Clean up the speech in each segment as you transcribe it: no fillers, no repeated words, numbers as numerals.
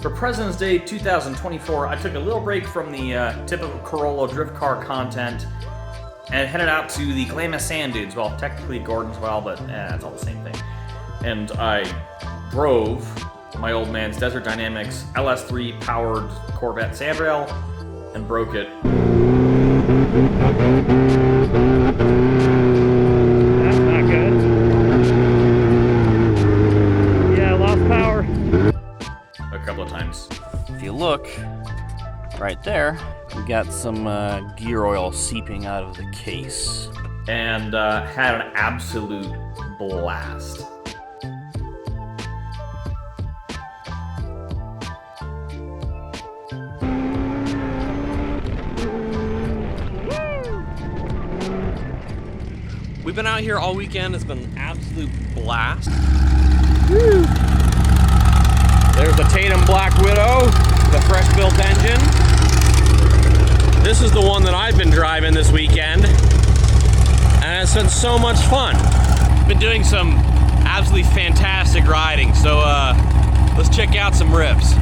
For President's Day 2024, I took a little break from the typical Corolla drift car content and headed out to the Glamis Sand Dunes. Well, technically Gordon's well, but it's all the same thing. And I drove my old man's Desert Dynamics LS3 powered Corvette Sandrail and broke it. That's not good. Yeah, lost power. A couple of times. If you look right there, we got some gear oil seeping out of the case. And had an absolute blast. We've been out here all weekend. It's been an absolute blast. Woo. There's the Tatum Black Widow, the fresh built engine. This is the one that I've been driving this weekend, and it's been so much fun. Been doing some absolutely fantastic riding, so let's check out some rips.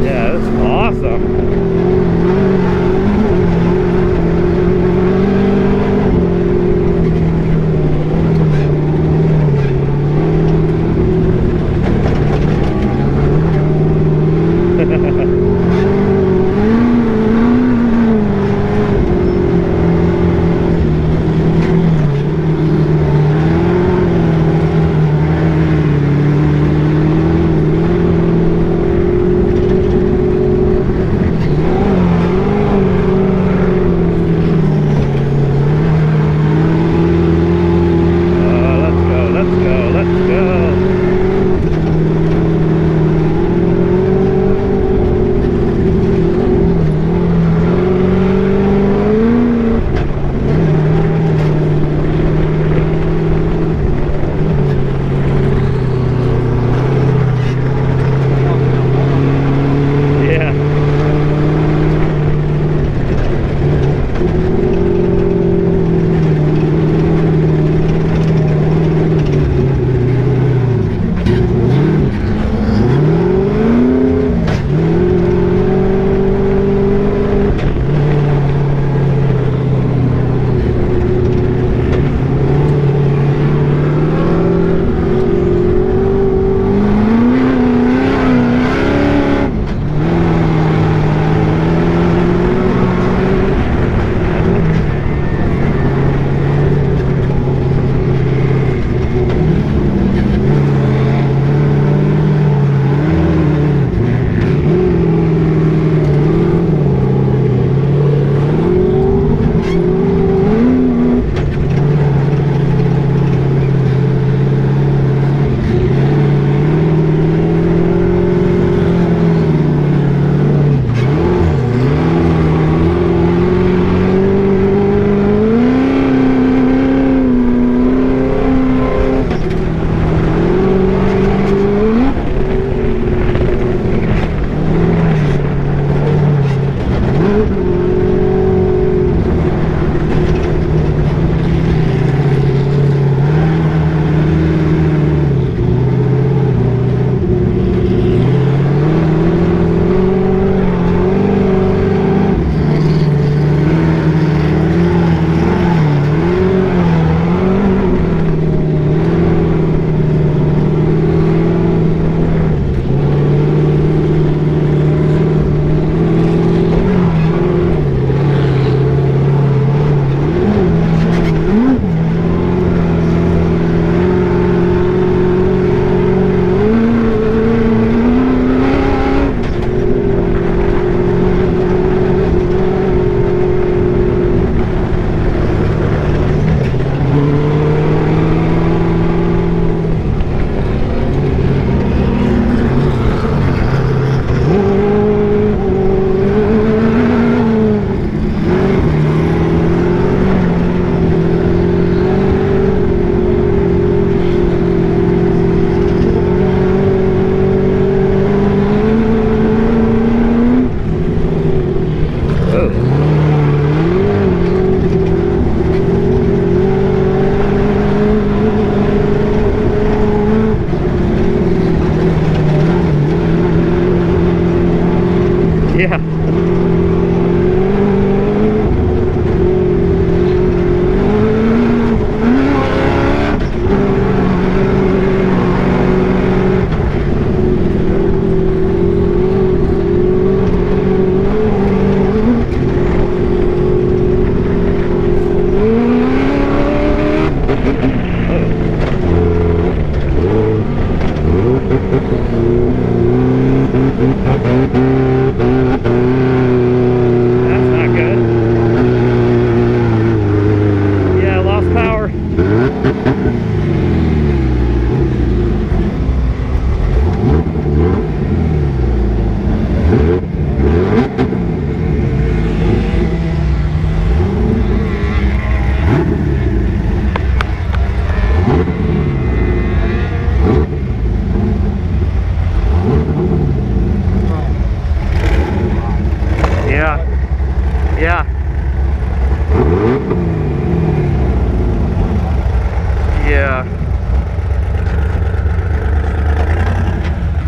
Yeah, that's awesome.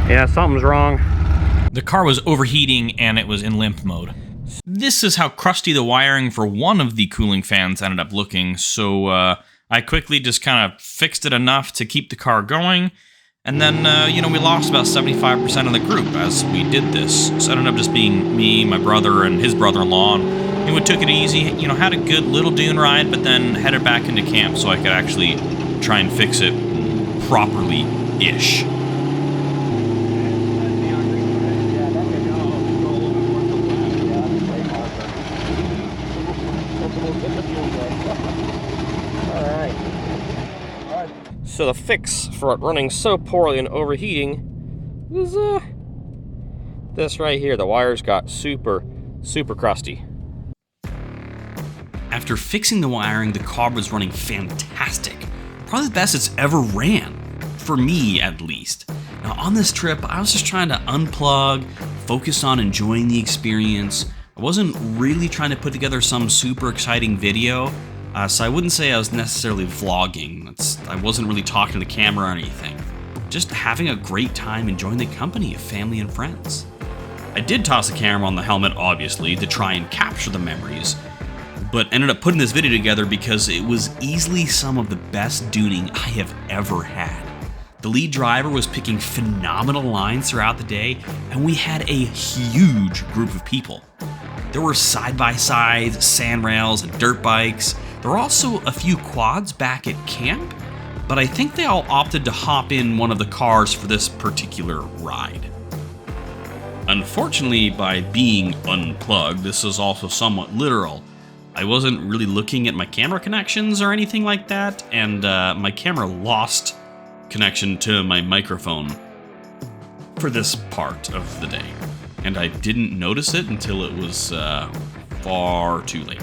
Yeah, something's wrong. The car was overheating and it was in limp mode. This is how crusty the wiring for one of the cooling fans ended up looking, so I quickly just kind of fixed it enough to keep the car going, and then, we lost about 75% of the group as we did this. So it ended up just being me, my brother, and his brother-in-law, and we took it easy, had a good little dune ride, but then headed back into camp so I could actually try and fix it properly-ish. So the fix for it running so poorly and overheating was this right here. The wires got super crusty. After fixing the wiring, the car was running fantastic. Probably the best it's ever ran, for me at least. Now on this trip, I was just trying to unplug, focus on enjoying the experience. I wasn't really trying to put together some super exciting video. So I wouldn't say I was necessarily vlogging. I wasn't really talking to the camera or anything. Just having a great time enjoying the company of family and friends. I did toss the camera on the helmet, obviously, to try and capture the memories, but ended up putting this video together because it was easily some of the best duning I have ever had. The lead driver was picking phenomenal lines throughout the day, and we had a huge group of people. There were side-by-sides, sandrails, and dirt bikes. There were also a few quads back at camp, but I think they all opted to hop in one of the cars for this particular ride. Unfortunately, by being unplugged, this is also somewhat literal. I wasn't really looking at my camera connections or anything like that, and my camera lost connection to my microphone for this part of the day. And I didn't notice it until it was far too late.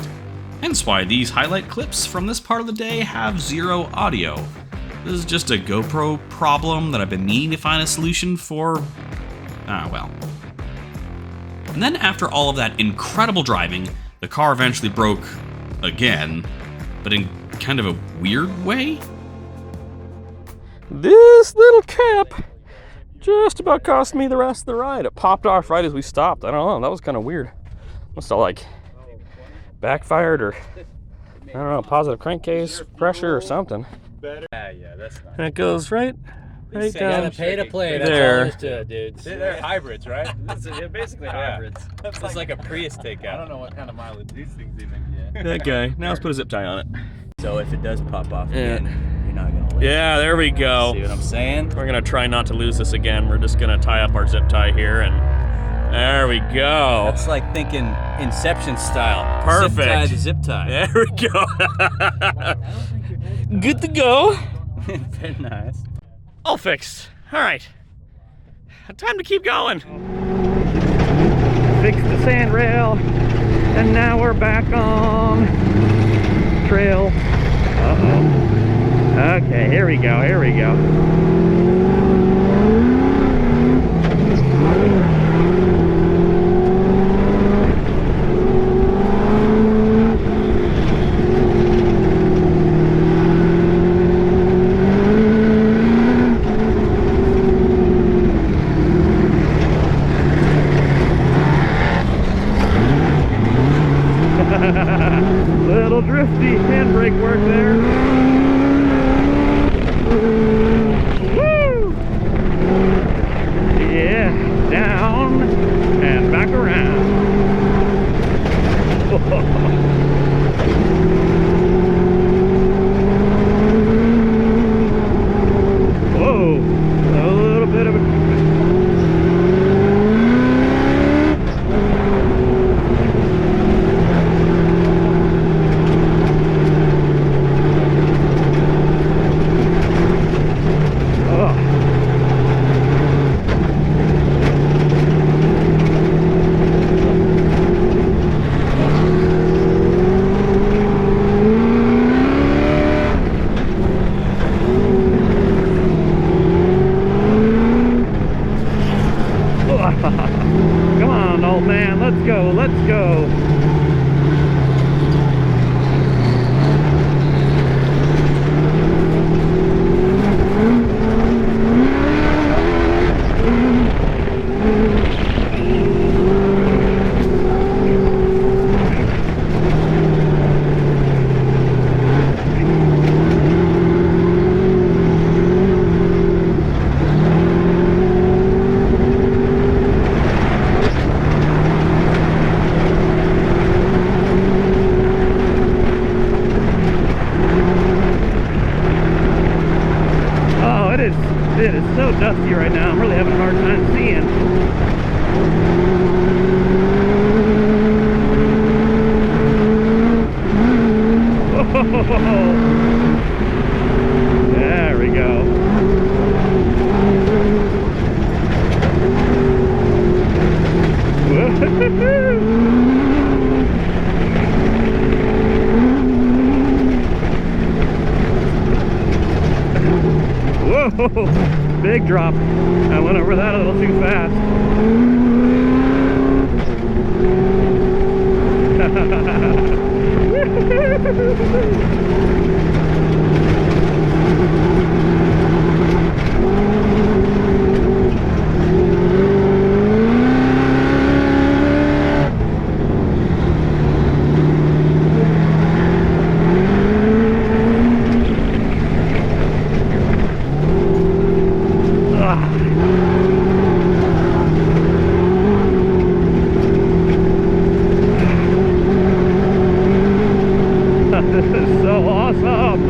Hence why these highlight clips from this part of the day have zero audio. This is just a GoPro problem that I've been meaning to find a solution for. Well. And then after all of that incredible driving, the car eventually broke again, but in kind of a weird way. This little cap just about cost me the rest of the ride. It popped off right as we stopped. I don't know, that was kind of weird. Must have like backfired or, I don't know, positive crankcase pressure or something. Yeah, that's not. And it goes right You down gotta pay to play. That's all there is to it, dude. They're hybrids, right? They're basically hybrids. It's like a Prius takeout. I don't know what kind of mileage these things even get. that guy. Now let's put a zip tie on it. So if it does pop off Yeah. again, you're not gonna live. Yeah, there we go. See what I'm saying? We're gonna try not to lose this again. We're just gonna tie up our zip tie here, and there we go. That's like thinking Inception style. Perfect. Zip tie to zip tie. There we go. Good to go. Very nice. All fixed. All right. Time to keep going. Fixed the sandrail, and now we're back on trail. Uh-oh. Okay, here we go, here we go. Little drifty handbrake work there. It is so dusty right now. I'm really having a hard time seeing. Whoa. There we go. Whoa, big drop. I went over that a little too fast. This is so awesome!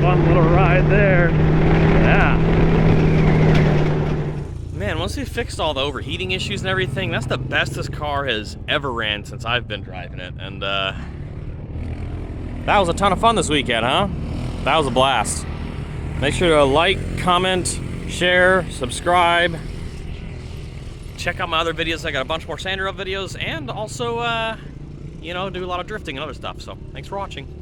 Fun little ride there. Yeah. Man, once we fixed all the overheating issues and everything, that's the best this car has ever ran since I've been driving it. And that was a ton of fun this weekend, huh? That was a blast. Make sure to like, comment, share, subscribe. Check out my other videos. I got a bunch more Sandrail videos and also, you know, do a lot of drifting and other stuff. So thanks for watching.